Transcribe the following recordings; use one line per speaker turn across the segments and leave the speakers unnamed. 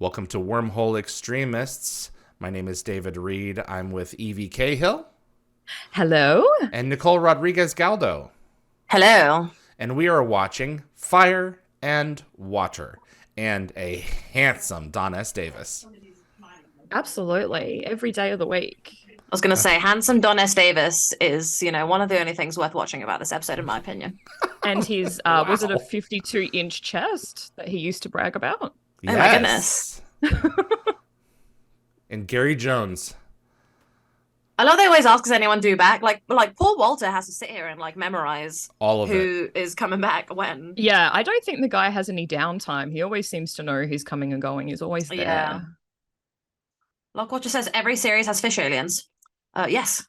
Welcome to Wormhole Extremists. My name is David Reed. I'm with Evie Cahill.
Hello.
And Nicole Rodriguez Galdo.
Hello.
And we are watching Fire and Water and a handsome Don S. Davis.
Absolutely. Every day of the week.
I was going to say, handsome Don S. Davis is, one of the only things worth watching about this episode, in my opinion.
And his, was it a 52-inch chest that he used to brag about?
Yes.
Oh my goodness.
And Gary Jones.
I love they always ask, does anyone do back? Like Paul Walter has to sit here and memorize
all of
who is coming back when.
Yeah, I don't think the guy has any downtime. He always seems to know who's coming and going. He's always there.
Yeah. Lockwatcher says every series has fish aliens. Yes.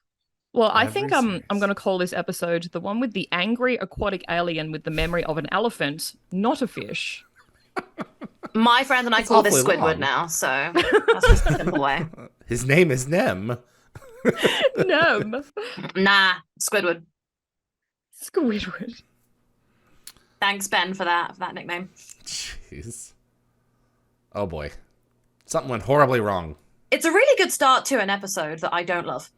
Well, I think I'm going to call this episode the one with the angry aquatic alien with the memory of an elephant, not a fish.
My friend and I call this Squidward
long.
now, so that's just a simple way.
His name is Nem.
No.
Nah, Squidward.
Squidward.
Thanks, Ben, for that nickname.
Jeez. Oh boy. Something went horribly wrong.
It's a really good start to an episode that I don't love.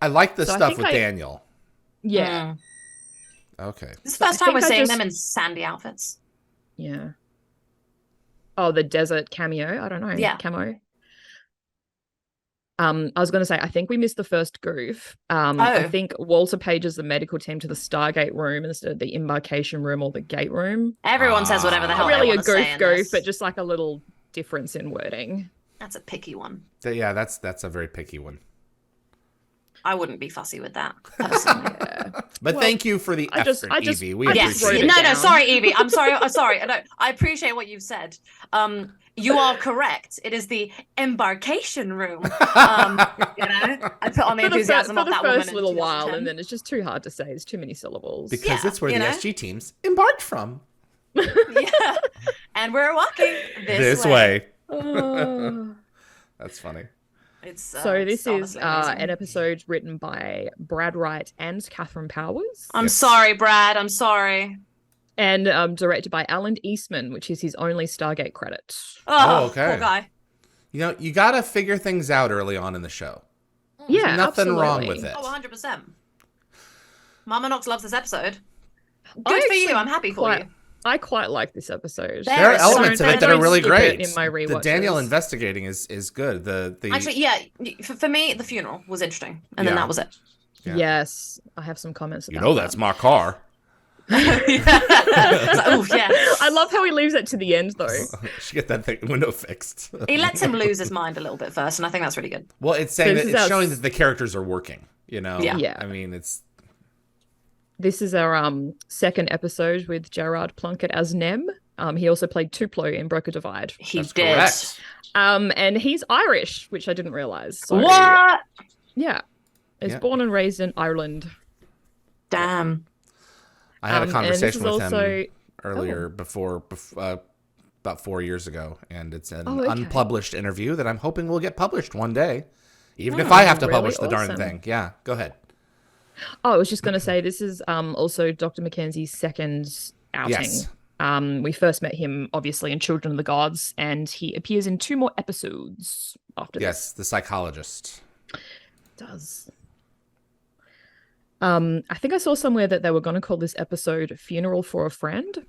I like the
So
stuff with Daniel.
Yeah.
Okay.
This is the first time we're seeing
just...
them in sandy outfits.
Yeah. Oh, the desert cameo. I don't know.
Yeah.
Camo. I was going to say, I think we missed the first goof. I think Walter pages the medical team to the Stargate room instead of the embarkation room or the gate room.
Everyone says whatever the hell
Not really
they
a
want to say in
goof,
this.
but just like a little difference in wording.
That's a picky one.
Yeah, that's a very picky one.
I wouldn't be fussy with that, personally.
But thank you for the effort, Evie. We appreciate it.
No, sorry, Evie. I'm sorry. I appreciate what you've said. You are correct. It is the embarkation room. I put on the enthusiasm
for
of
the
that woman.
first little while, and then it's just too hard to say. There's too many syllables.
Because it's where the SG teams embarked from.
Yeah, and we're walking this
way.
Oh.
That's funny.
So this is an episode written by Brad Wright and Catherine Powers.
I'm sorry, Brad. I'm sorry.
And directed by Alan Eastman, which is his only Stargate credit.
Oh,
okay.
Poor guy.
You got to figure things out early on in the show.
Yeah,
There's nothing
absolutely.
wrong with it.
Oh, 100%. Mama Knox loves this episode. Good for you. I'm happy for you.
I quite like this episode.
There are elements of it that are really great.
In my rewatches.
The Daniel investigating is good.
Actually, yeah, for me, the funeral was interesting, and then that was it.
Yeah.
Yes, I have some comments about
that's my car.
Oh, yeah.
I love how he leaves it to the end, though.
Should get that window fixed.
He lets him lose his mind a little bit first, and I think that's really good.
Well, it's saying that it's showing that the characters are working.
Yeah.
I mean, it's.
This is our second episode with Gerard Plunkett as Nem. He also played Tuplo in Broker Divide.
He
That's
did.
Correct.
And he's Irish, which I didn't realize. So,
What?
Yeah. He's born and raised in Ireland.
Damn.
I had a conversation with him earlier
before
about 4 years ago, and it's an unpublished interview that I'm hoping will get published one day, even if I have to publish the darn thing. Yeah, go ahead.
Oh, I was just going to say, this is also Dr. Mackenzie's second outing.
Yes.
We first met him, obviously, in Children of the Gods, and he appears in 2 more episodes after this.
Yes, the psychologist.
Does. I think I saw somewhere that they were going to call this episode Funeral for a Friend.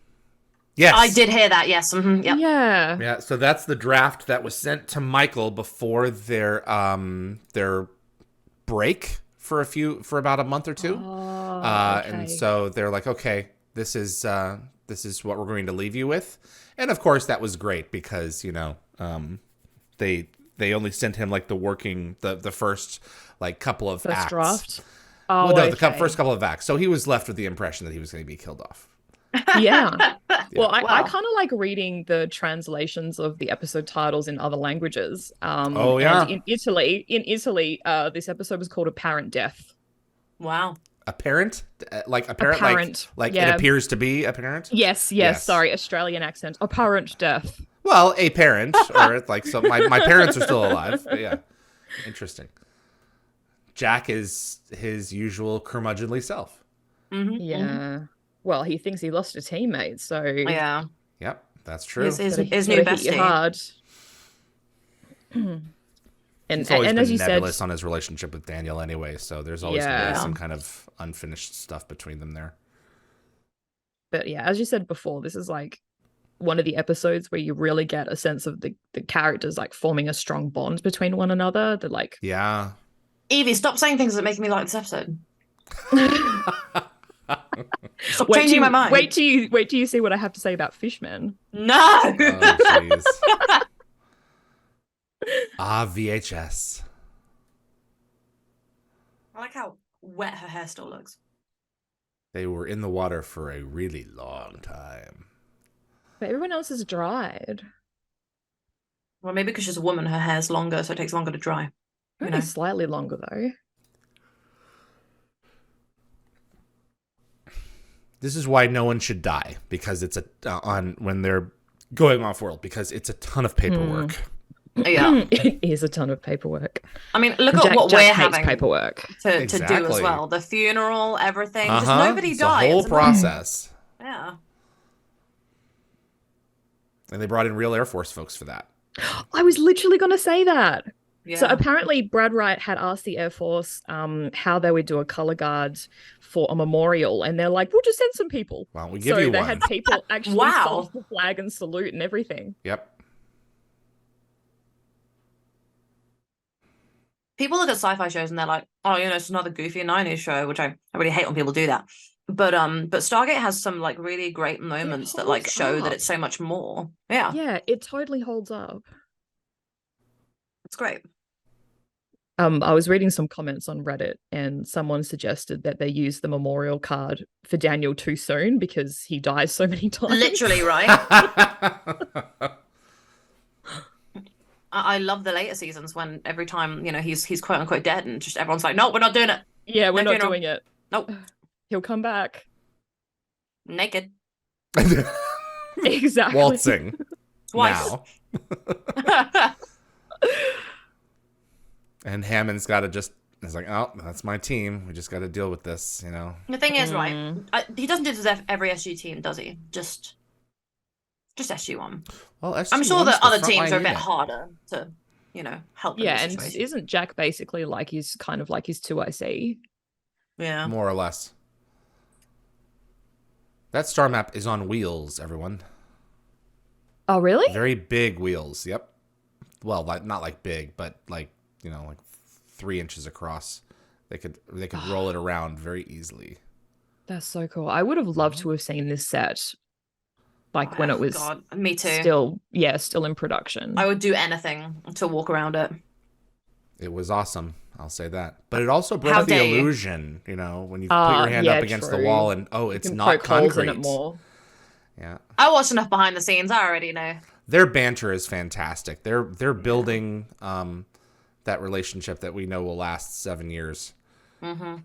Yes.
I did hear that, yes. Mm-hmm. Yep.
Yeah.
Yeah, so that's the draft that was sent to Michael before their break for about a month or two.
Okay.
And so they're like, okay, this is what we're going to leave you with. And of course that was great because, they only sent him like the first like couple of acts.
Draft.
Oh, well, no, the first couple of acts. So he was left with the impression that he was going to be killed off.
Yeah. Well, I kind of like reading the translations of the episode titles in other languages. And in Italy, this episode was called Apparent Death.
Wow.
Apparent? Like apparent. Like it appears to be apparent?
Yes. Sorry, Australian accent. Apparent death.
Well, a parent, or like so. My parents are still alive. But yeah, interesting. Jack is his usual curmudgeonly self.
Mm-hmm.
Yeah. Well, he thinks he lost a teammate, so
Yeah.
Yep, that's true.
His new
hit
bestie.
you hard.
He's always
and
been
as you
nebulous
said,
on his relationship with Daniel anyway, so there's always going to be some kind of unfinished stuff between them there.
But yeah, as you said before, this is like one of the episodes where you really get a sense of the characters like forming a strong bond between one another. They're like,
yeah.
Evie, stop saying things that make me like this episode. Stop
wait
changing my mind.
Wait till you see what I have to say about Fishmen.
No.
Oh jeez. VHS.
I like how wet her hair still looks.
They were in the water for a really long time.
But everyone else is dried.
Well, maybe because she's a woman, her hair's longer, so it takes longer to dry.
Only slightly longer though.
This is why no one should die, because it's when they're going off world, because it's a ton of paperwork.
Yeah,
it is a ton of paperwork.
I mean, look at what we're having
paperwork
to do as well. The funeral, everything. Just nobody
it's
dies.
The whole process.
Yeah.
And they brought in real Air Force folks for that.
I was literally going to say that.
Yeah.
So apparently Brad Wright had asked the Air Force how they would do a color guard for a memorial, and they're like, we'll just send some people.
Well, we give you one.
So they had people actually salute the flag and salute and everything.
Yep.
People look at sci-fi shows and they're like, oh, it's another goofy 90s show, which I really hate when people do that. But Stargate has some like really great moments that like show that it's so much more. Yeah.
Yeah, it totally holds up.
It's great.
I was reading some comments on Reddit, and someone suggested that they use the memorial card for Daniel too soon because he dies so many times.
Literally, right? I love the later seasons when every time, he's quote unquote dead and just everyone's like, no, we're not doing it.
Yeah, we're not doing it.
Nope.
He'll come back.
Naked.
Exactly.
Waltzing.
Twice.
Now. And Hammond's got to it's like, oh, that's my team. We just got to deal with this,
The thing is, right, he doesn't do this with every SG team, does he? Just SG1.
Well,
I'm sure that other teams are a bit harder to, help.
Yeah, and isn't Jack basically like he's kind of like his 2IC?
Yeah.
More or less. That star map is on wheels, everyone.
Oh, really?
Very big wheels. Yep. Well, not like big, but like 3 inches across. They could roll it around very easily.
That's so cool. I would have loved to have seen this set, like when it was.
God, me too.
Still in production.
I would do anything to walk around it.
It was awesome. I'll say that. But it also broke the illusion, when you put your hand up against the wall and it's not concrete.
In it more.
Yeah.
I watched enough behind the scenes. I already know.
Their banter is fantastic. They're building that relationship that we know will last 7 years.
Mm-hmm.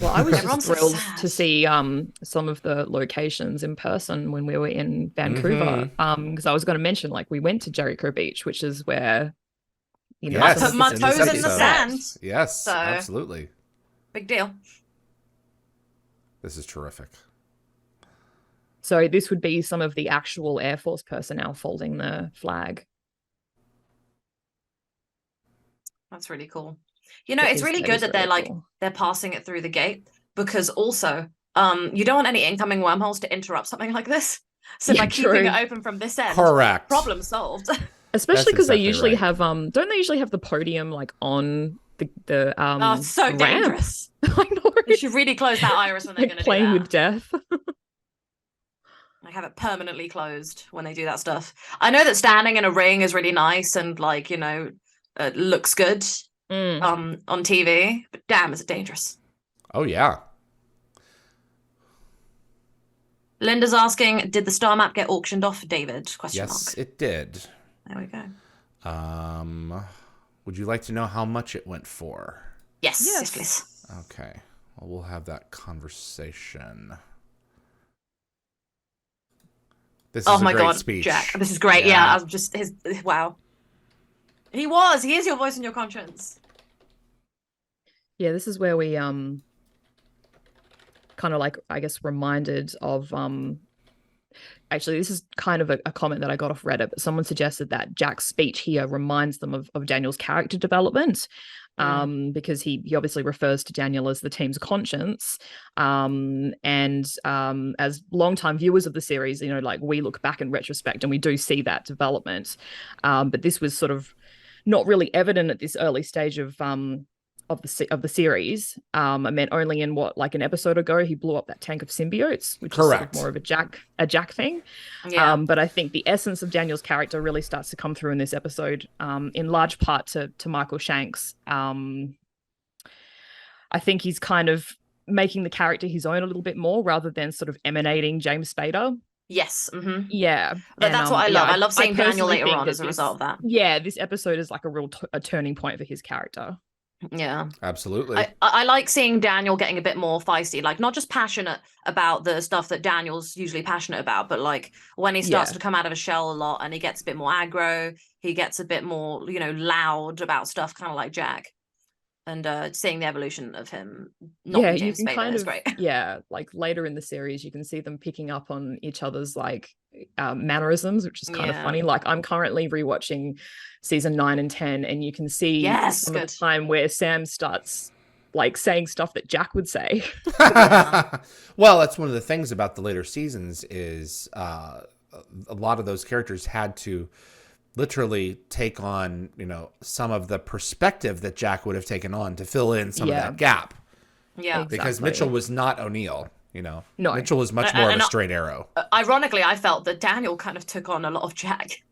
Well, I was just thrilled to see some of the locations in person when we were in Vancouver. Because I was going to mention, like, we went to Jericho Beach, which is where
I put my toes in the sand.
Yes, so, absolutely.
Big deal.
This is terrific.
So this would be some of the actual Air Force personnel folding the flag.
That's really cool. It's really good that they're passing it through the gate, because also you don't want any incoming wormholes to interrupt something like this. So by keeping it open from this end,
correct,
problem solved.
Especially because they usually have don't they usually have the podium like on the
oh, it's so
ramp?
Dangerous.
I know.
You should really close that iris when they're going to do that.
Playing with death.
Like have it permanently closed when they do that stuff. I know that standing in a ring is really nice and like looks good on TV, but damn, is it dangerous?
Oh yeah.
Linda's asking, did the star map get auctioned off for David?
Yes, it did.
There we go.
Would you like to know how much it went for?
Yes, please.
Okay. Well, we'll have that conversation. This is
my God,
speech.
Jack. This is great. Yeah, I'm just wow. He is your voice in your conscience.
Yeah, this is where we kind of like, I guess, reminded of actually, this is kind of a comment that I got off Reddit, but someone suggested that Jack's speech here reminds them of Daniel's character development, because he obviously refers to Daniel as the team's conscience. And as longtime viewers of the series, you know, like we look back in retrospect and we do see that development. But this was sort of not really evident at this early stage of the series. I meant only in like an episode ago he blew up that tank of symbiotes, which
Correct.
is sort of more of a Jack thing.
Yeah.
But I think the essence of Daniel's character really starts to come through in this episode, in large part to Michael Shanks. I think he's kind of making the character his own a little bit more rather than sort of emanating James Spader.
Yes. Mm-hmm.
Yeah.
That's what I love. I love seeing Daniel later on as a result of that.
Yeah, this episode is like a real a turning point for his character.
Yeah,
absolutely.
I like seeing Daniel getting a bit more feisty, like not just passionate about the stuff that Daniel's usually passionate about, but like when he starts to come out of a shell a lot and he gets a bit more aggro, he gets a bit more, you know, loud about stuff, kind of like Jack. And seeing the evolution of him not be James Spader is great.
Yeah, like later in the series, you can see them picking up on each other's like mannerisms, which is kind of funny. Like I'm currently rewatching season 9 and 10, and you can see some of the time where Sam starts like saying stuff that Jack would say.
Well, that's one of the things about the later seasons is a lot of those characters had to literally take on, you know, some of the perspective that Jack would have taken on to fill in some of that gap.
Yeah,
because Mitchell was not O'Neill, you know.
No.
Mitchell was much more of a straight arrow.
Ironically, I felt that Daniel kind of took on a lot of Jack.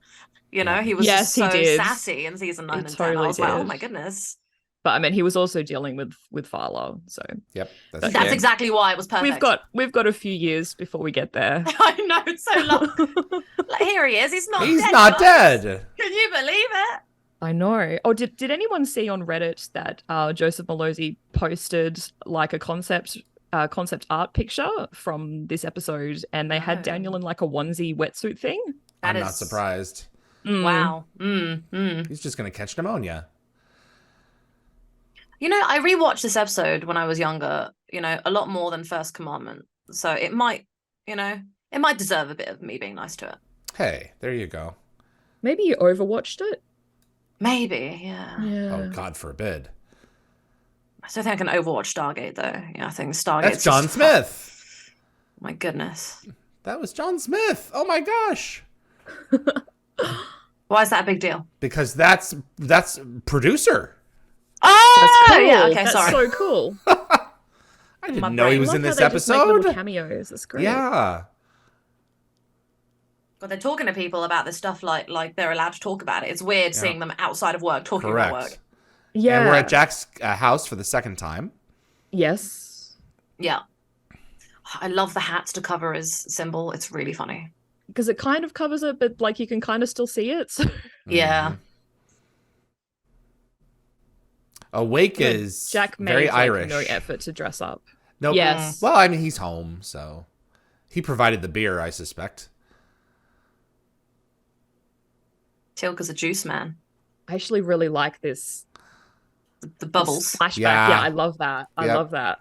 You know, he was just so sassy in season 9 and 10. I was like, oh my goodness.
But I mean, he was also dealing with Fowler, so
yep,
that's exactly why it was perfect.
We've got a few years before we get there.
I know, it's so long. Like, here he is. He's not
dead.
Can you believe it?
I know. Oh, did anyone see on Reddit that Joseph Malozzi posted like a concept art picture from this episode, and they had Daniel in like a onesie wetsuit thing?
I'm not surprised.
Wow.
He's just gonna catch pneumonia.
You know, I rewatched this episode when I was younger, you know, a lot more than First Commandment. So it might, you know, it might deserve a bit of me being nice to it.
Hey, there you go.
Maybe you overwatched it?
Maybe, yeah.
Oh, God forbid.
I don't think I can overwatch Stargate, though. Yeah, I think Stargate. That's
John Smith.
My goodness.
That was John Smith. Oh, my gosh.
Why is that a big deal?
Because that's producer.
Oh,
that's cool.
Yeah, okay,
that's
sorry.
so cool.
I didn't know he was in this episode.
Just cameos. That's great.
Yeah.
But they're talking to people about this stuff like they're allowed to talk about it. It's weird seeing them outside of work talking about work.
Yeah.
And we're at Jack's house for the second time.
Yes.
Yeah. I love the hats to cover his symbol. It's really funny.
Because it kind of covers it, but like you can kind of still see it. So.
Yeah.
Awake is
Jack made
very Irish.
No effort to dress up.
Nope.
Yes.
Well, I mean, he's home, so he provided the beer, I suspect.
Tilka's a juice man.
I actually really like this.
The bubbles.
Flashback. Yeah, I love that. I love that.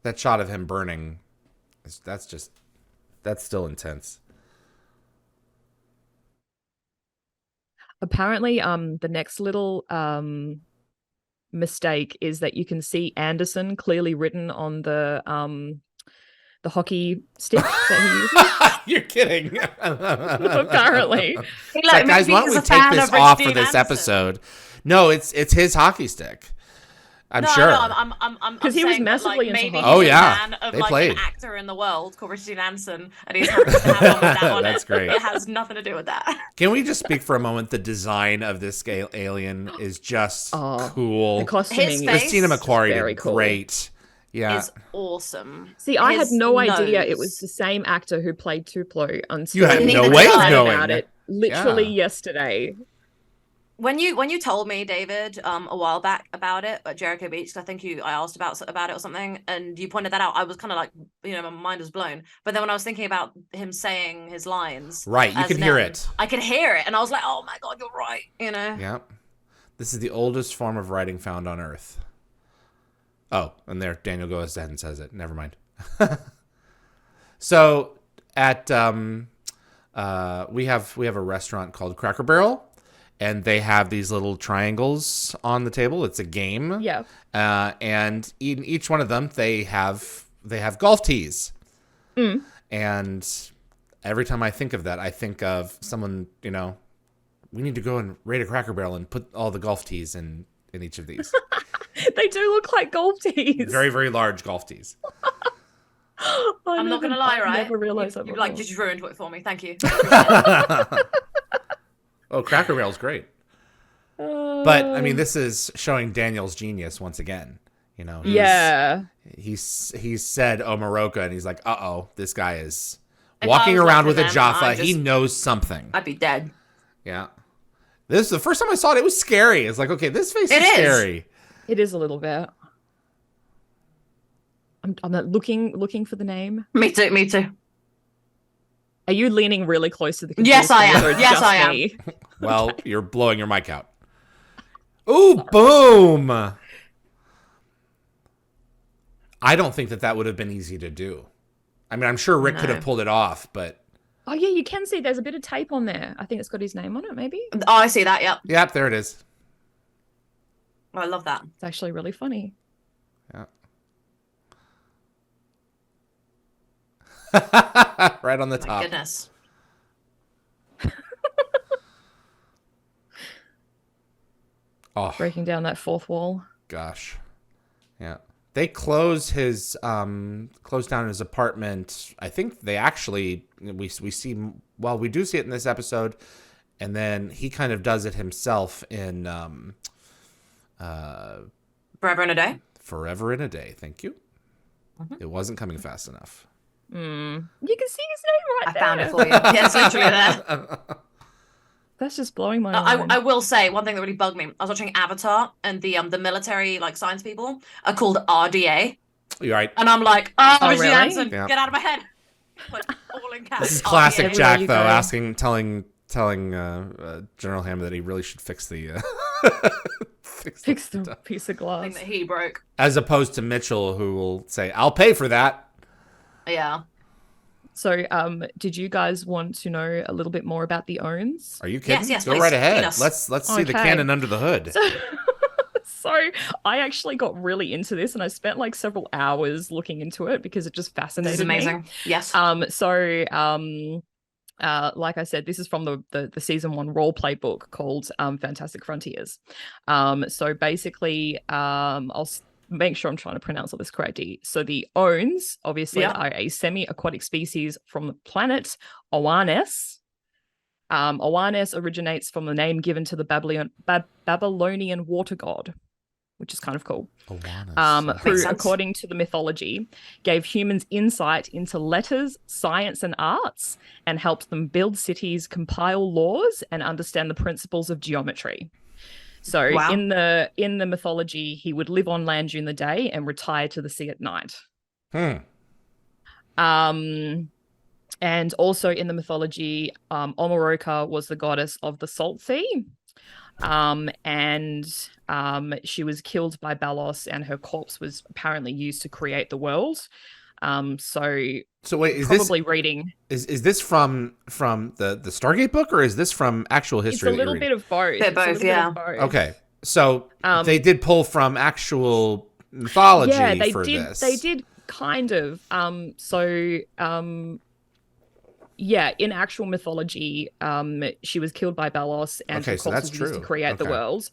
That shot of him burning, that's still intense.
Apparently, the next little mistake is that you can see Anderson clearly written on the hockey stick that he uses.
You're kidding.
Apparently.
Like, guys, why don't we take this off for this episode? No, it's his hockey stick. I'm sure.
No, I'm
because he was massively into hockey.
Oh yeah,
of,
they
like,
played.
An actor in the world called Richard Anderson, and he's happy to have that on
That's
it.
great.
It has nothing to do with that.
Can we just speak for a moment? The design of this alien is just cool.
The costuming,
Christina McQuarrie
very
did
cool.
Great. Yeah,
it's awesome.
See, I had no idea it was the same actor who played Tuplo until
you had no way of knowing
about it. Literally yesterday.
When you told me, David, a while back about it at Jericho Beach, I think I asked about it or something, and you pointed that out, I was kind of like, you know, my mind was blown. But then when I was thinking about him saying his lines,
right, you can hear it.
I could hear it, and I was like, oh my god, you're right, you know.
Yeah, This is the oldest form of writing found on Earth. Oh, and there Daniel goes ahead and says it. Never mind. So at we have a restaurant called Cracker Barrel, and they have these little triangles on the table. It's a game.
Yeah.
And in each one of them, they have golf tees.
Mm.
And every time I think of that, I think of someone, we need to go and raid a Cracker Barrel and put all the golf tees in each of these.
They do look like golf tees.
Very, very large golf tees.
I'm not gonna lie, right?
I never realized that.
You like just ruined it for me. Thank you.
Oh, Cracker Barrel's great. But I mean, this is showing Daniel's genius once again.
Yeah.
He's said Omaroka, and he's like, uh-oh, this guy is
If
walking
I was
around with
watching
a
them,
Jaffa.
I'd
He
just-
knows something.
I'd be dead.
Yeah. This is the first time I saw it. It was scary. It's like, okay, this face
It
is
is.
scary.
It is a little bit. I'm not looking for the name.
Me too. Me too.
Are you leaning really close to the computer?
Yes, I am.
screen, or
Yes,
just
I am.
me?
Well, you're blowing your mic out. Ooh, boom. I don't think that would have been easy to do. I mean, I'm sure Rick could have
No.
pulled it off, but
Oh yeah, you can see there's a bit of tape on there. I think it's got his name on it. Maybe
Oh, I see that. Yep.
yep, there it is.
Oh, I love that.
it's actually really funny.
Yeah. Right on the
My
top.
goodness.
Oh,
Breaking down that fourth wall.
gosh. Yeah. They close down his apartment. I think they actually we see we do see it in this episode, and then he kind of does it himself in
Forever in a Day.
Forever in a Day. Thank you.
Mhm.
It wasn't coming fast enough.
You can see his name right
I
there.
found it for you. Yeah, it's literally there.
That's just blowing my
I
mind.
will say one thing that really bugged me. I was watching Avatar, and the military science people are called RDA,
You're right.
and I'm like,
Oh,
Richard
really?
Hansen,
Yeah.
get out of my head. Like, all in caps.
This is classic
RDA.
Jack,
you
though,
go.
telling General Hammond that he really should fix the
Fix the piece of
Thing
glass.
that he broke.
as opposed to Mitchell, who will say, "I'll pay for that."
Yeah.
So, did you guys want to know a little bit more about the Owns?
Are you kidding?
yes,
Go
please.
right ahead.
Feed us.
Let's see the
Okay.
cannon under the hood.
So I actually got really into this, and I spent like several hours looking into it because it just
This
fascinated
is
me.
amazing. Yes.
Like I said, this is from the season 1 role play book called Fantastic Frontiers. So basically, make sure I'm trying to pronounce all this correctly. So the Owns obviously
Yeah.
are a semi-aquatic species from the planet Oannes. Oannes originates from the name given to the Babylonian water god, which is kind of cool.
Oannes.
Who,
Makes sense.
according to the mythology, gave humans insight into letters, science, and arts, and helped them build cities, compile laws, and understand the principles of geometry. So,
Wow.
in the mythology, he would live on land during the day and retire to the sea at night. And also in the mythology, Omaroka was the goddess of the Salt Sea. And she was killed by Balos, and her corpse was apparently used to create the world. So
wait, is
probably reading.
is this from the Stargate book, or is this from actual history?
It's a little bit of both.
They're
It's a
both,
little bit
yeah.
of both.
Okay, so they did pull from actual mythology
Yeah, they
for
did.
this.
They did kind of. Yeah, in actual mythology, she was killed by Balos, and
Okay,
her
so
corpse
that's
was used to
true.
create the
Okay.
world.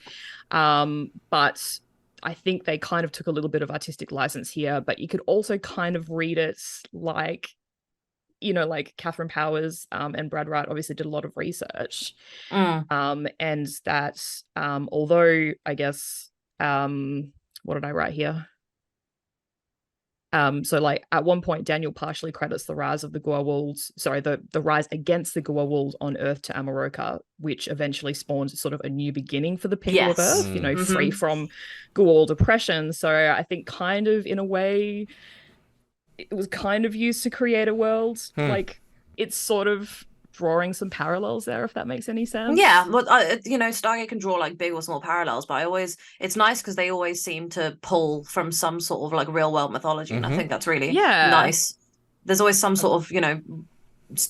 But I think they kind of took a little bit of artistic license here. But you could also kind of read it like, like Catherine Powers and Brad Wright obviously did a lot of research, and that although I guess what did I write here? So like at one point, Daniel partially credits the rise of the the rise against the Goa'uld on Earth to Amaroka, which eventually spawned sort of a new beginning for the people of
Yes.
Earth, free from Goa'uld oppression. So I think kind of in a way, it was kind of used to create a world. Like it's sort of drawing some parallels there, if that makes any sense.
Yeah, but Stargate can draw like big or small parallels, but it's nice because they always seem to pull from some sort of like real world mythology, and I think that's really nice. There's always some sort of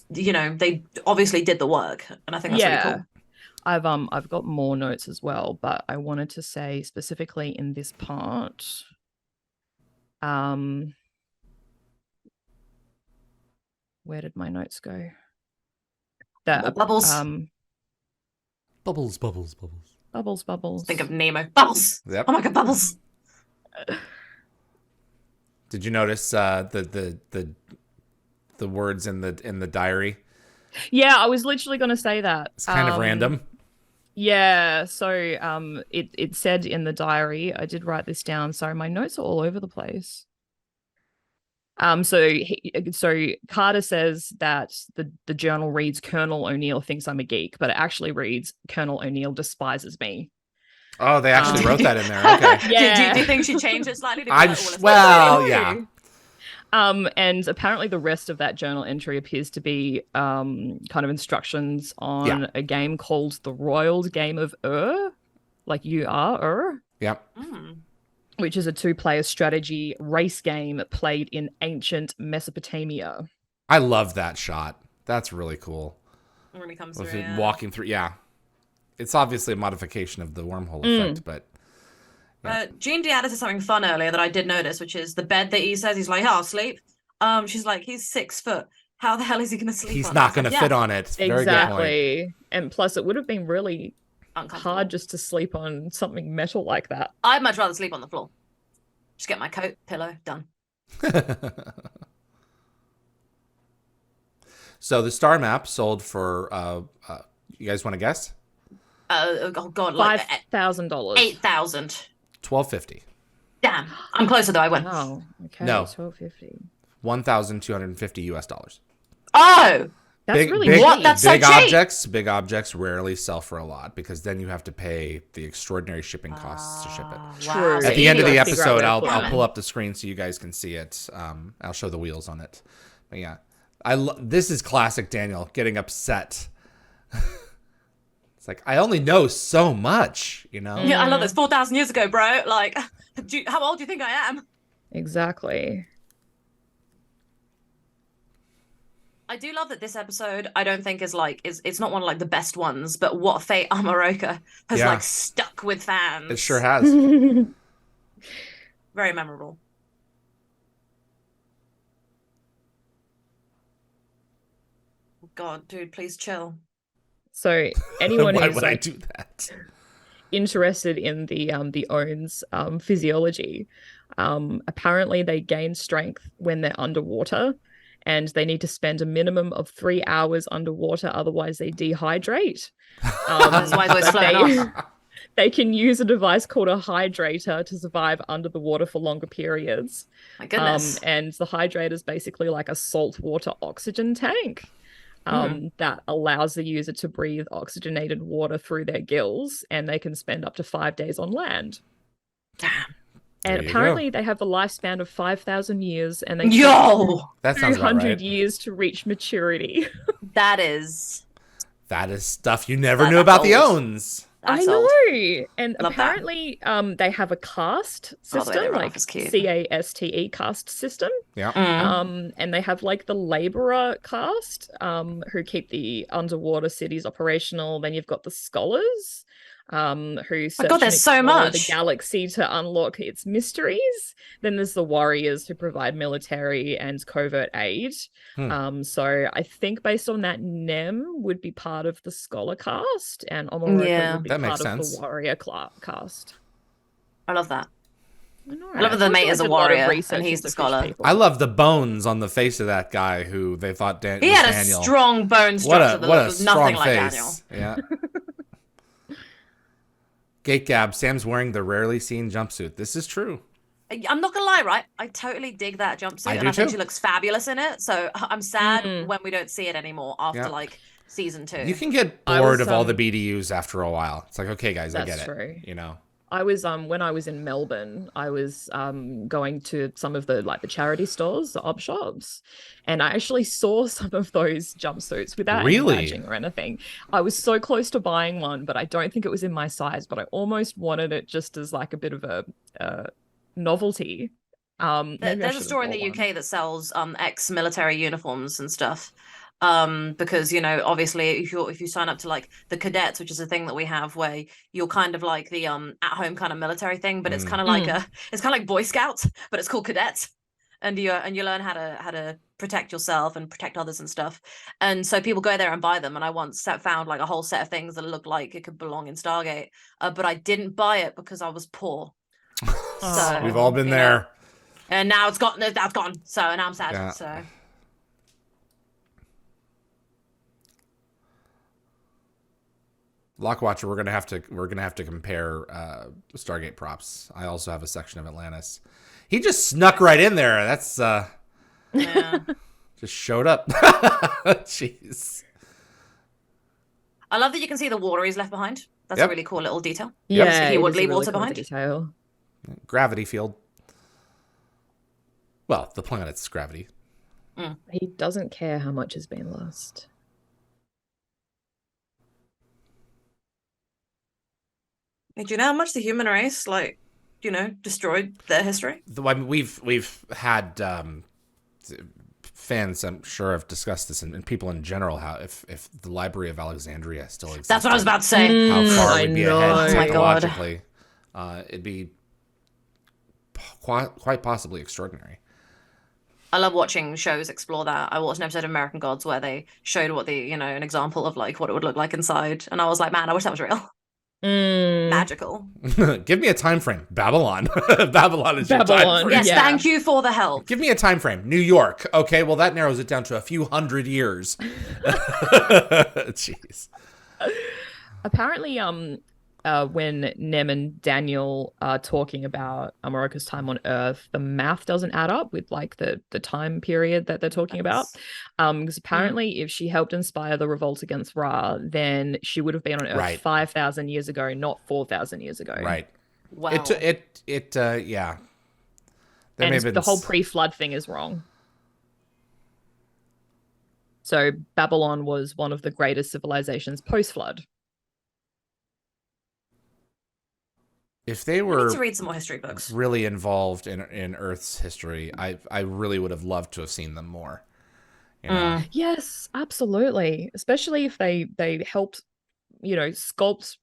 they obviously did the work, and I think that's really cool.
I've got more notes as well, but I wanted to say specifically in this part, where did my notes go?
Bubbles.
Bubbles.
Think of Nemo. Bubbles.
Yep.
Oh my god, Bubbles.
Did you notice the words in the diary?
Yeah, I was literally going to say that.
It's kind of random.
Yeah, so it said in the diary, I did write this down. Sorry, my notes are all over the place. So Carter says that the journal reads Colonel O'Neill thinks I'm a geek, but it actually reads Colonel O'Neill despises me.
Oh, they actually wrote that in there. Okay.
Yeah.
Do you think she changed it slightly?
Yeah.
And apparently the rest of that journal entry appears to be kind of instructions on a game called The Roiled Game of like you are
Yep.
Which is a 2-player strategy race game played in ancient Mesopotamia.
I love that shot. That's really cool.
When he comes
through,
yeah.
Walking through, yeah. It's obviously a modification of the wormhole effect, but... Yeah.
Jean Diaz said something fun earlier that I did notice, which is the bed that he says he's like, I'll sleep. She's like, he's 6 foot. How the hell is he going to sleep?
He's not going to fit on it. Very good point.
And plus, it would have been really hard just to sleep on something metal like that.
I'd much rather sleep on the floor. Just get my coat, pillow, done.
So the star map sold for, you guys want to guess?
Oh God, like
$5,000.
$8,000.
$1,250.
Damn, I'm closer though. I went.
Oh, okay.
No.
$1,250.
$1,250.
Oh,
that's really
big,
what? That's
big
so cheap.
Big objects rarely sell for a lot because then you have to pay the extraordinary shipping costs to ship it.
True.
At the end of the
Let's figure out
episode,
where
I'll pull up the screen so you guys can see it. I'll show the wheels on it. But yeah, this is classic Daniel getting upset. It's like, I only know so much, you know?
Yeah, I love this. 4,000 years ago, bro. Like, how old do you think I am?
Exactly.
I do love that this episode, I don't think is it's not one of like the best ones, but What Fate Amaroka has like stuck with fans.
It sure has.
Very memorable. God, dude, please chill.
So anyone
Why
who's
would I do that?
interested in the Owns physiology, apparently they gain strength when they're underwater, and they need to spend a minimum of 3 hours underwater, otherwise they dehydrate.
That's why it's always floating off.
They can use a device called a hydrator to survive under the water for longer periods.
My goodness.
And the hydrator is basically like a saltwater oxygen tank. That allows the user to breathe oxygenated water through their gills, and they can spend up to 5 days on land.
Damn.
And apparently they have a lifespan of 5,000 years, and they
that sounds about
200
right.
years to reach maturity.
That is
stuff you never knew about the Owns.
I know. And
love
apparently they have a caste system, like CASTE caste system.
Yeah.
And they have like the laborer caste who keep the underwater cities operational. Then you've got the scholars who search and
there's so
explore
much.
the galaxy to unlock its mysteries. Then there's the warriors who provide military and covert aid. So I think based on that, Nem would be part of the scholar caste, and Omaroka would be part of the warrior caste.
I love that.
I
love that the mate is a warrior and he's the scholar.
I love the bones on the face of that guy who they thought Daniel.
He had a strong bone structure
what a
that nothing
strong
like Daniel.
Yeah. Gate Gab, Sam's wearing the rarely seen jumpsuit. This is true.
I'm not gonna lie, right? I totally dig that jumpsuit, and I think she looks fabulous in it. So I'm sad when we don't see it anymore after like season 2.
You can get bored of all the BDUs after a while. It's like, okay, guys, I get it. You know,
I was when I was in Melbourne, I was going to some of the charity stores, the op shops, and I actually saw some of those jumpsuits without any
Really?
badging or anything. I was so close to buying one, but I don't think it was in my size, but I almost wanted it just as like a bit of a novelty. Maybe I
There's a
should have
store in
bought
the
one.
UK that sells ex-military uniforms and stuff. Because obviously if you sign up to like the cadets, which is a thing that we have where you're kind of like the at-home kind of military thing, but it's kind of like it's kind of like Boy Scouts, but it's called cadets. And you learn how to protect yourself and protect others and stuff. And so people go there and buy them. And I once found like a whole set of things that looked like it could belong in Stargate, but I didn't buy it because I was poor. So
We've all been there.
And now that's gone. So now I'm sad.
Yeah.
So
Lockwatcher, we're gonna have to compare Stargate props. I also have a section of Atlantis. He just snuck right in there. That's
yeah.
just showed up. Jeez.
I love that you can see the water he's left behind. That's
Yep.
a really cool little detail.
Yeah,
He
it
would
is a
leave
really
water
cool
behind.
detail.
Gravity field. Well, the planet's gravity.
He doesn't care how much has been lost.
Do you know how much the human race, destroyed their history?
I mean, we've had fans, I'm sure, have discussed this, and people in general, how if the Library of Alexandria still exists.
That's what I was about to say.
How far
I
we'd be
know.
ahead
Oh my God.
technologically. It'd be quite possibly extraordinary.
I love watching shows explore that. I watched an episode of American Gods where they showed what an example of like what it would look like inside, and I was like, man, I wish that was real. Magical.
Give me a time frame. Babylon. Babylon is your time
Babylon,
frame.
Yes,
Yeah.
thank you for the help.
Give me a time frame. New York. Okay, well that narrows it down to a few hundred years. Jeez.
Apparently, when Nem and Daniel are talking about Amoroka's time on Earth, the math doesn't add up with like the time period that they're talking about. Because apparently, if she helped inspire the revolt against Ra, then she would have been on Earth
Right.
5,000 years ago, not 4,000 years ago.
Right.
Wow.
Yeah. There may
And
have been
the whole pre-flood thing is wrong. So Babylon was one of the greatest civilizations post-flood.
if they
I
were
need to read some more history books.
really involved in Earth's history, I really would have loved to have seen them more. You know?
Yes, absolutely. Especially if they helped, sculpt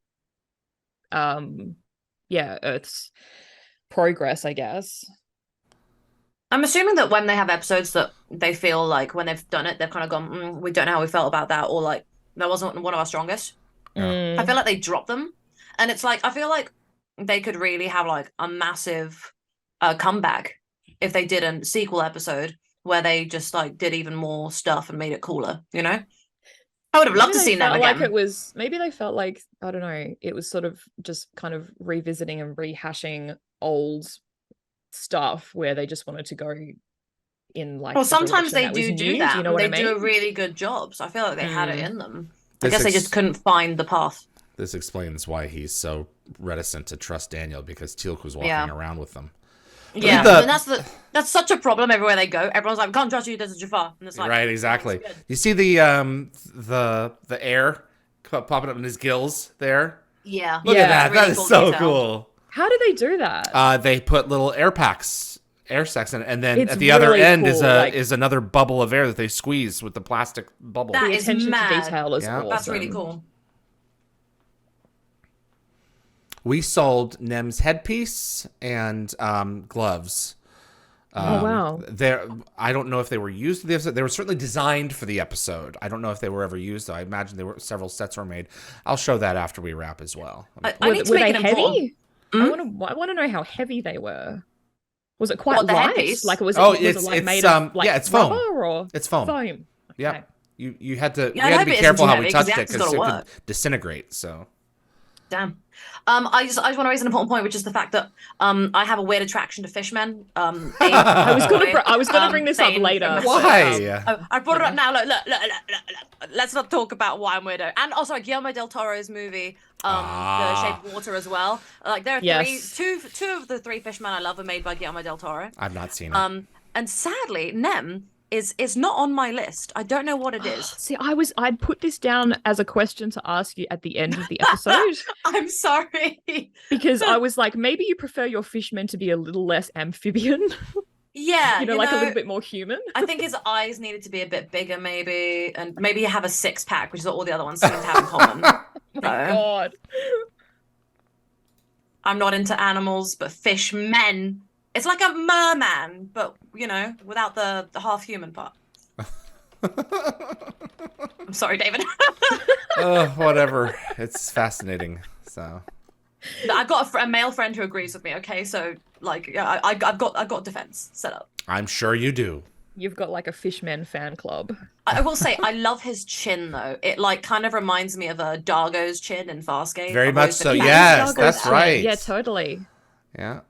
Earth's progress, I guess.
I'm assuming that when they have episodes that they feel like when they've done it, they've kind of gone, we don't know how we felt about that, or like that wasn't one of our strongest. I feel like they drop them, and it's like I feel like they could really have like a massive comeback if they did a sequel episode where they just like did even more stuff and made it cooler. I would have loved to see them again.
Maybe they felt like, I don't know, it was sort of just kind of revisiting and rehashing old stuff where they just wanted to go in like.
Well,
the
sometimes they
direction
do
was new.
that.
You know what
They
I mean?
do a really good job. So I feel like they had it in them. I
This
guess they just couldn't find the path.
This explains why he's so reticent to trust Daniel, because Teal'c was walking around with them.
Yeah,
The-
and that's such a problem everywhere they go. Everyone's like, "Can't trust you, this is Jafar." And it's like,
Right, exactly.
"That's good."
You see the air popping up in his gills there?
Yeah,
Look at that.
really
That is
cool
so
detail.
cool.
How do they do that?
They put little air sacs in it, and then
It's
at the other
really
end
cool, like-
is another bubble of air that they squeeze with the plastic bubble.
That
The
is
attention
mad.
to detail is
Yeah.
awesome.
That's really cool.
We sold Nem's headpiece and gloves.
Oh, wow.
I don't know if they were used for the episode. They were certainly designed for the episode. I don't know if they were ever used, though. I imagine several sets were made. I'll show that after we wrap as well.
I
Were,
need to
were
make
they
an important.
heavy? I want to know how heavy they were. Was it quite
What, the
light?
headpiece?
Like, was
Oh,
it
it's
made of like
yeah, it's foam.
rubber or
It's foam.
foam?
Yeah.
Okay.
You had to
Yeah, I
we had to
hope
be
it isn't
careful
too
how
heavy,
we
'cause
touched
the
it
act's
because
gotta
it
work.
could disintegrate. So
Damn. I just want to raise an important point, which is the fact that I have a weird attraction to fishmen.
I was gonna bring this up later.
Why?
I brought it up now. Look. Let's not talk about why I'm weirdo. And also Guillermo del Toro's movie, The Shape of Water as well. Like there are two of the three fishmen I love are made by Guillermo del Toro.
I've not seen it.
And sadly, Nem is not on my list. I don't know what it is.
See, I'd put this down as a question to ask you at the end of the episode.
I'm sorry.
Because I was like, maybe you prefer your fishmen to be a little less amphibian.
Yeah.
you know, like a little bit more human.
I think his eyes needed to be a bit bigger, maybe. And maybe you have a six-pack, which is what all the other ones seem to have in common.
Oh my God.
I'm not into animals, but fishmen. It's like a merman, but, you know, without the half-human part. I'm sorry, David.
Whatever. It's fascinating. So
I've got a male friend who agrees with me. Okay, so like, I've got defense set up.
I'm sure you do.
You've got like a Fishmen fan club.
I will say I love his chin though. It like kind of reminds me of Dargo's chin in Farscape.
Very much so. Yes, that's right.
Yeah, totally.
Yeah.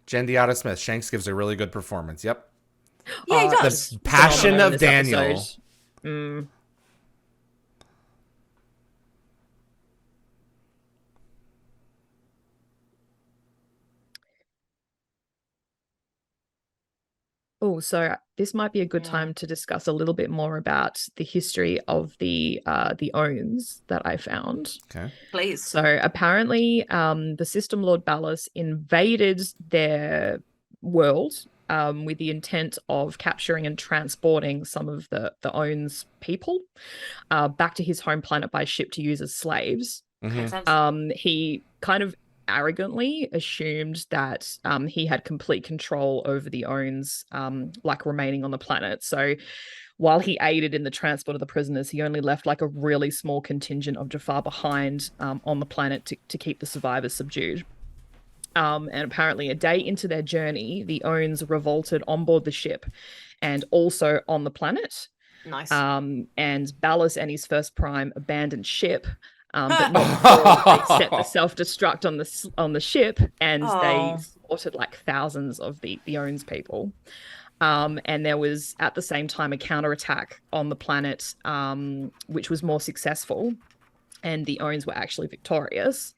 Jen Deotta Smith. Shanks gives a really good performance. Yep.
Yeah, he does.
The passion of Daniel.
Oh, so this might be a good time to discuss a little bit more about the history of the Owns that I found.
Okay.
Please.
So apparently, the System Lord Ballas invaded their world with the intent of capturing and transporting some of the Owns people back to his home planet by ship to use as slaves.
Mm-hmm.
He kind of arrogantly assumed that he had complete control over the Owns, like remaining on the planet. So while he aided in the transport of the prisoners, he only left like a really small contingent of Jafar behind on the planet to keep the survivors subdued. And apparently a day into their journey, the Owns revolted on board the ship and also on the planet.
Nice.
And Ballas and his first prime abandoned ship. But not before they set the self-destruct on the ship, and they slaughtered like thousands of the Owns people. And there was at the same time a counterattack on the planet, which was more successful, and the Owns were actually victorious.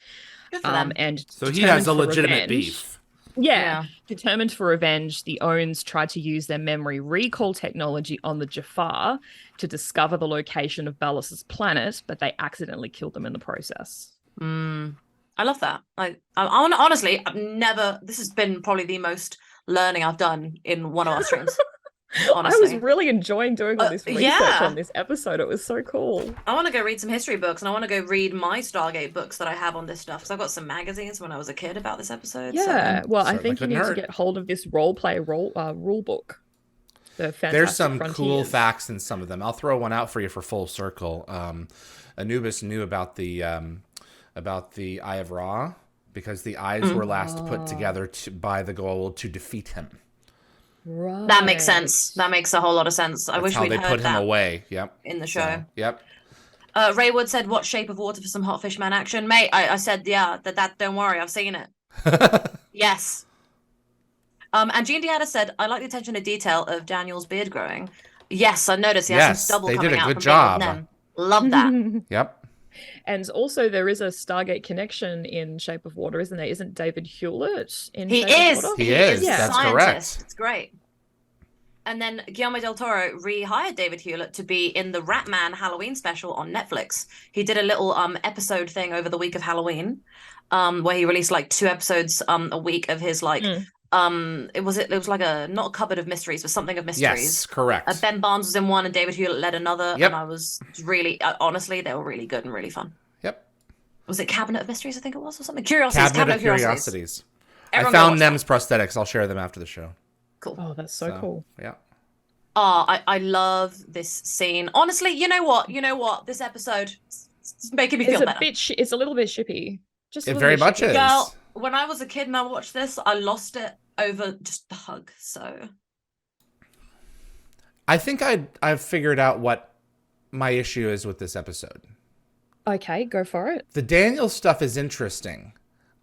Good for them.
And
so he has a legitimate
revenge,
beef.
Yeah. Determined for revenge, the Owns tried to use their memory recall technology on the Jafar to discover the location of Ballas's planet, but they accidentally killed them in the process.
I love that. I honestly, I've never. This has been probably the most learning I've done in one of our streams. Honestly.
I was really enjoying doing all this research on this episode. It was so cool.
I want to go read some history books, and I want to go read my Stargate books that I have on this stuff, because I've got some magazines when I was a kid about this episode.
Yeah, well, I
Certainly
think you need to get hold of this rule book.
There's some cool facts in some of them. I'll throw one out for you for full circle. Anubis knew about the Eye of Ra because the eyes were last put together by the Goa'uld to defeat him.
Right.
That makes sense. That makes a whole lot of sense. I wish
how
we'd
they
heard
put him
that
away. Yep.
in the show.
So, yep.
Raywood said, "What Shape of Water for some Hot Fish Man action, mate?" I said, "Yeah, that. Don't worry, I've seen it." Yes. And Jean Deada said, "I like the attention to detail of Daniel's beard growing." Yes, I noticed he has some stubble
they
coming
did a
out
good
from
job.
being with them. Love that.
Yep.
And also, there is a Stargate connection in Shape of Water, isn't there? Isn't David Hewlett in
He
Shape
is.
of Water?
He is.
Yeah.
That's
Scientist.
correct.
It's great. And then Guillermo del Toro rehired David Hewlett to be in the Ratman Halloween special on Netflix. He did a little episode thing over the week of Halloween, where he released like 2 episodes a week of his like it was like a not a cupboard of mysteries, but something of mysteries.
Yes, correct.
Ben Barnes was in one and David Hewlett led another.
Yep.
And I was really honestly, they were really good and really fun.
Yep.
Was it Cabinet of Mysteries? I think it was, or something. Cabinet of Curiosities.
I found Nem's prosthetics. I'll share them after the show.
Cool.
Oh, that's so cool.
Yeah.
Oh, I love this scene. Honestly, you know what? This episode is making me feel better.
It's a little bit shippy.
It very much is.
Girl, when I was a kid and I watched this, I lost it over just the hug. So
I think I've figured out what my issue is with this episode.
Okay, go for it.
The Daniel stuff is interesting,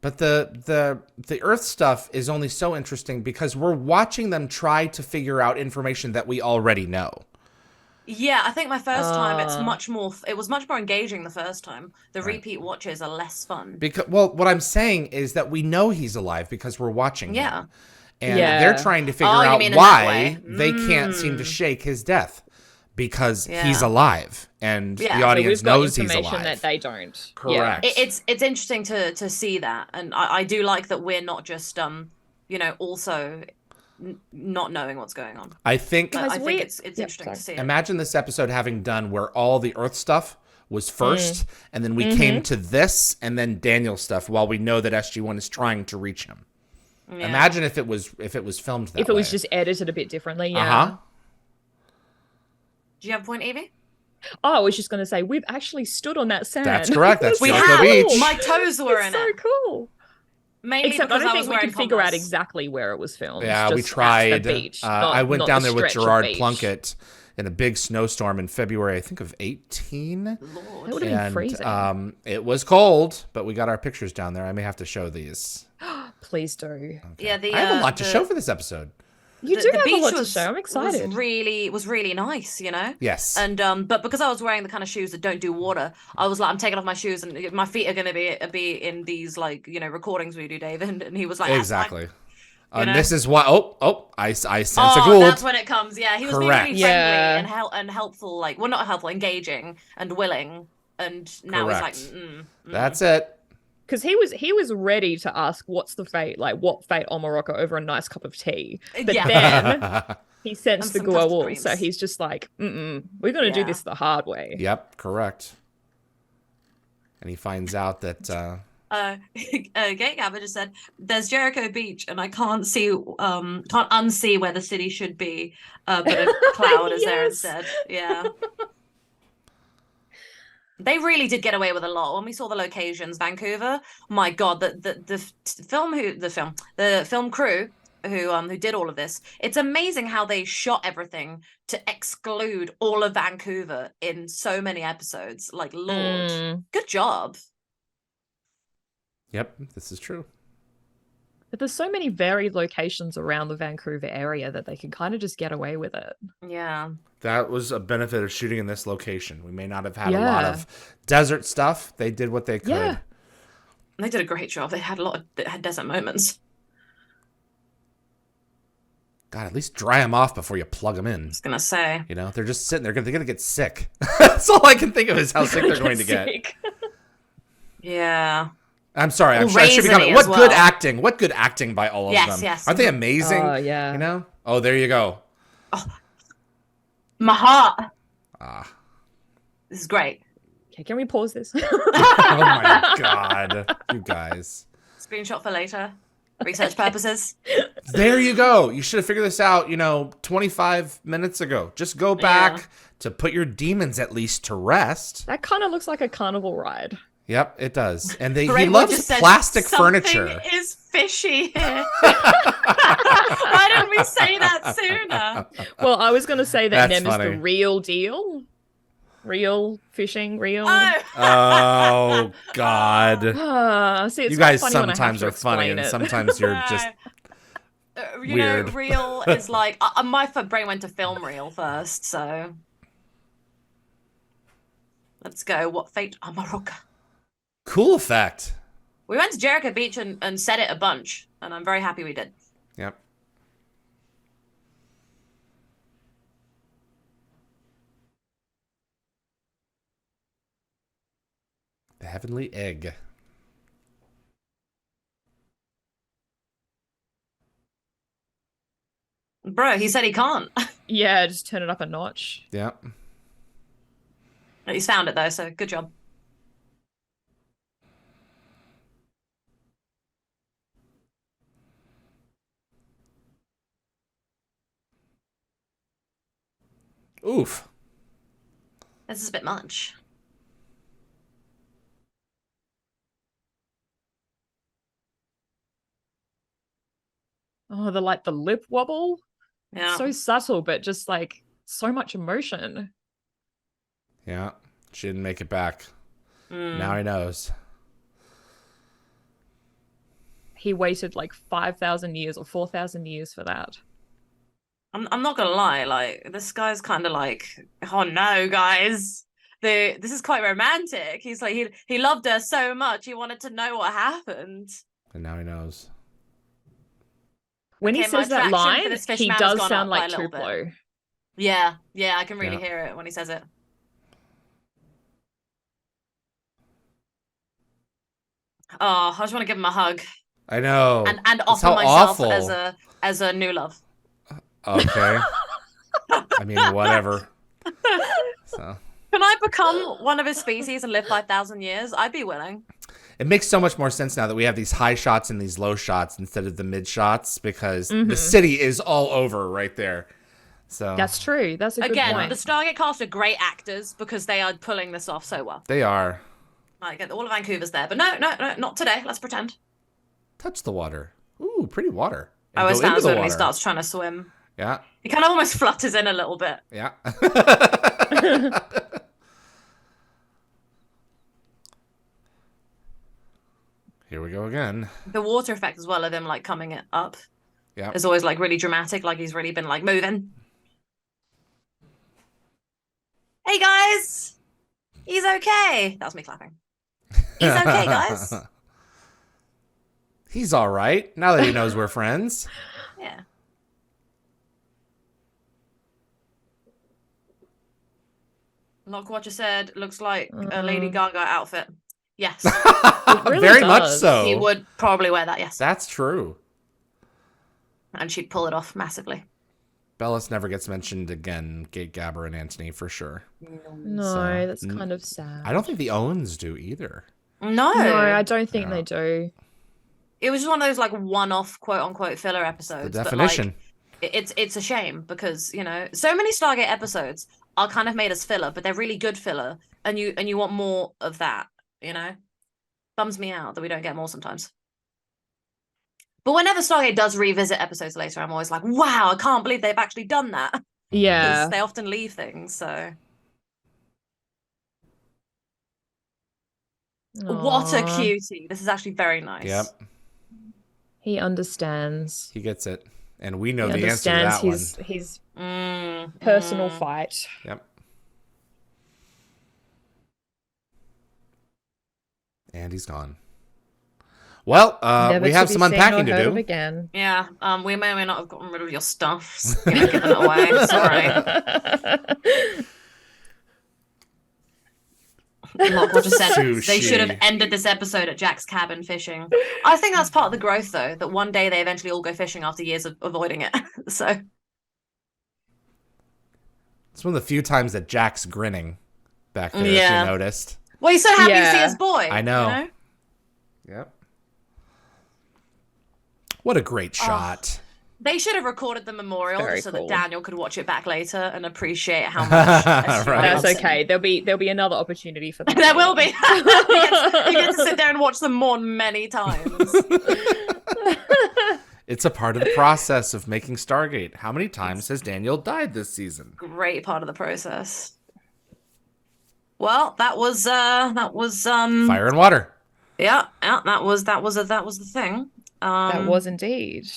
but the Earth stuff is only so interesting because we're watching them try to figure out information that we already know.
Yeah, I think my first time
Ah.
it was much more engaging the first time. The
Right.
repeat watches are less fun.
Because, well, what I'm saying is that we know he's alive because we're watching
Yeah.
him. And they're
Yeah.
trying to figure
Oh, you
out
mean in that
why
way?
they can't seem to
Mm.
shake his death because he's
Yeah.
alive and
Yeah,
the
so
audience
We've got
knows he's
information
alive.
that they don't.
Correct.
It's interesting to see that, and I do like that we're not just also not knowing what's going on.
I think
But I think
we-
it's
Yep,
interesting
sorry.
to see it.
imagine this episode having done where all the Earth stuff was first, and then we came to this, and then Daniel stuff while we know that SG1 is trying to reach him.
Yeah.
Imagine if it was filmed that
If it was
way.
just edited a bit differently, yeah.
Uh-huh.
Do you have a point, Evie?
Oh, I was just going to say, we've actually stood on that sand.
That's correct. That's
We
Jericho
have.
Beach.
My toes were
It's
in
so
it.
cool.
Mainly
Except I
because
don't
I
think
was
we
wearing
could figure out
Converse.
exactly where it was filmed.
Yeah, we
just
tried.
At the beach,
I went
not
down
the
there with
stretch of
Gerard
beach.
Plunkett in a big snowstorm in February, I think of 18.
That
Lord.
would have been
And
freezing.
it was cold, but we got our pictures down there. I may have to show these.
Please do.
Yeah,
I have a lot to show for this episode.
You
the
do have a
beach
lot to
was-
show. I'm excited.
Was really nice, you know.
Yes.
And but because I was wearing the kind of shoes that don't do water, I was like, I'm taking off my shoes, and my feet are going to be in these recordings we do, Dave. And he was like,
Exactly. And
know?
this is why. I sense a
Oh,
Gould.
that's when it comes. Yeah, he was being
Correct.
really friendly
Yeah.
and helpful. Like, well, not helpful, engaging and willing. And now
Correct.
he's like,
That's it.
Because he was ready to ask what's the fate, like what fate on Morocco over a nice cup of tea. But
Yeah.
then he sensed
And
the
some custard
Guawul,
creams.
so he's just like, we're gonna do
Yeah.
this the hard way.
Yep, correct. And he finds out that
Gatekeeper just said, "There's Jericho Beach, and I can't unsee where the city should be, but a cloud is there
Yes.
instead." Yeah, they really did get away with a lot when we saw the locations. Vancouver, my God, the film crew who did all of this. It's amazing how they shot everything to exclude all of Vancouver in so many episodes. Like, Lord, good job.
yep, this is true.
But there's so many varied locations around the Vancouver area that they can kind of just get away with it.
Yeah.
That was a benefit of shooting in this location. We may not have had a lot
Yeah.
of desert stuff. They did what they could.
Yeah.
They did a great job. They had desert moments.
God, at least dry them off before you plug them in.
I was gonna say.
You know, they're just sitting there. They're gonna get sick. That's all I can think of is how sick they're going to get.
Sick.
Yeah.
I'm sorry.
Well,
I should be coming.
raisiny
What
as
good
well.
acting? What good acting by all of
Yes,
them?
yes.
Aren't they amazing?
Oh, yeah.
You know. Oh, there you go.
My heart.
Ah.
This is great.
Okay, can we pause this?
Oh my God, you guys.
Screenshot for later. Research purposes.
There you go. You should have figured this out, 25 minutes ago. Just go back
Yeah.
to put your demons at least to rest.
That kind of looks like a carnival ride.
Yep, it does. And he
Rainbow
loves
just said,
plastic
"Something
furniture.
is fishy here." Why didn't we say that sooner?
Well, I was going to say that
That's
Nem is
funny.
the real deal. Real fishing, real.
Oh.
Oh God.
See, it's
You
not
guys
funny when I have
sometimes
to
are funny
explain
and
it.
sometimes you're just
You
weird.
know, real is like my brain went to film reel first, so let's go. What fate on Morocco?
cool effect.
We went to Jericho Beach and said it a bunch, and I'm very happy we did.
Yep. The heavenly egg.
Bro, he said he can't.
Yeah, just turn it up a notch.
Yep.
He's found it though, so good job.
Oof.
This is a bit much.
Oh, the lip wobble.
Yeah.
So subtle, but just like so much emotion.
Yeah. She didn't make it back. Now he knows.
He waited like 5,000 years or 4,000 years for that.
I'm not gonna lie, like this guy's kind of like, oh no, guys, this is quite romantic. He's like he loved her so much, he wanted to know what happened.
And now he knows.
When he
Okay, my
says that
attraction for
line,
this fish
he
man has
does
gone
sound
up by
like
a little bit.
Tupelo.
Yeah, I can really
Yeah.
hear it when he says it. Oh, I just want to give him a hug
I know.
and
It's
offer
how
myself
awful.
as a new love.
Okay. I mean, whatever. So
Can I become one of his species and live 5,000 years? I'd be willing.
it makes so much more sense now that we have these high shots and these low shots instead of the mid shots because the city is all over right there. So
That's true. That's a good
Again,
point.
the Stargate cast are great actors because they are pulling this off so well.
they are.
Like all of Vancouver's there, but no, not today. Let's pretend.
Touch the water. Ooh, pretty water.
I
And
always
go into
sounds
the
good when he
water.
starts trying to swim.
Yeah.
He kind of almost flutters in a little bit.
Yeah. Here we go again.
The water effect as well of him like coming it up
Yeah.
is always like really dramatic, like he's really been like moving. Hey guys, he's okay. That was me clapping. He's okay, guys.
He's all right now that he knows we're friends.
Yeah. Lockwatcher said, looks like a Lady Gaga outfit. Yes.
really
Very much
does.
so.
He would probably wear that, yes.
That's true.
And she'd pull it off massively.
Bellis never gets mentioned again. Gate Gabber and Antony for sure.
No,
So,
that's kind of sad.
I don't think the Owens do either.
No.
No, I don't think they do.
It was just one of those like one-off quote-unquote filler episodes.
The definition.
But, like, it's a shame because, you know, so many Stargate episodes are kind of made as filler, but they're really good filler. And you want more of that, you know? Bums me out that we don't get more sometimes. But whenever Stargate does revisit episodes later, I'm always like, wow, I can't believe they've actually done that.
Yeah.
Because they often leave things, so. What a
Aw.
cutie. This is actually very nice.
Yep.
He understands.
He gets it. And we know
He
the answer to that
understands
one.
his
Mm,
personal
mm.
fight.
Yep. And he's gone. Well,
Never
we have
to be
some
seen or
unpacking to
heard
do.
of again.
Yeah, we may or may not have gotten rid of your stuff. Given it away. Sorry. Lockwatcher just said they should have
Sushi.
ended this episode at Jack's cabin fishing. I think that's part of the growth, though, that one day they eventually all go fishing after years of avoiding it. So
It's one of the few times that Jack's grinning back there,
Yeah.
if you noticed.
well, he's so happy to see
Yeah.
his boy.
I know.
You know?
Yep. What a great shot.
They should have recorded the memorial
Very
just so
cool.
that Daniel could watch it back later and appreciate how much SG1
Right.
That's
loves him.
okay. There'll be another opportunity for that.
There will be. You get to sit there and watch them mourn many times.
It's a part of the process of making Stargate. How many times has Daniel died this season?
Great part of the process. Well, that was
Fire and water.
yeah, that was the thing.
That was indeed.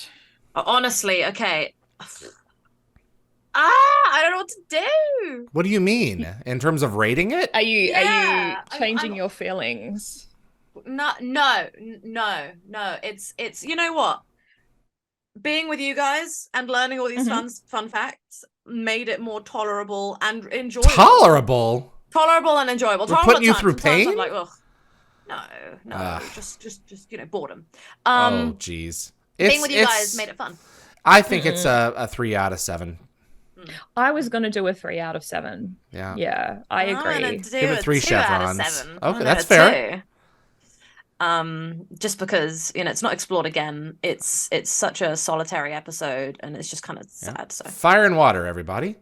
Honestly, okay. I don't know what to do.
What do you mean? In terms of rating it?
Are you
Yeah,
changing
I'm-
your feelings?
No. It's you know what? Being with you guys and learning all these fun facts made it more tolerable and enjoyable.
Tolerable?
Tolerable and enjoyable.
We're
Tolerable
putting you
at
through
times. Sometimes I'm
pain?
like, ugh. No,
Ugh.
just you know, boredom.
Oh, jeez.
Being with you guys made it fun.
I think it's a 3 out of 7.
I was gonna do a 3 out of 7.
Yeah.
Yeah, I
I'm gonna
agree.
do
Give it
a
3
2 out of
chevrons.
7.
Okay,
I'm gonna
that's
do a
fair.
2. Just because you know it's not explored again. It's such a solitary episode, and it's just kind of sad. So
Fire and water, everybody.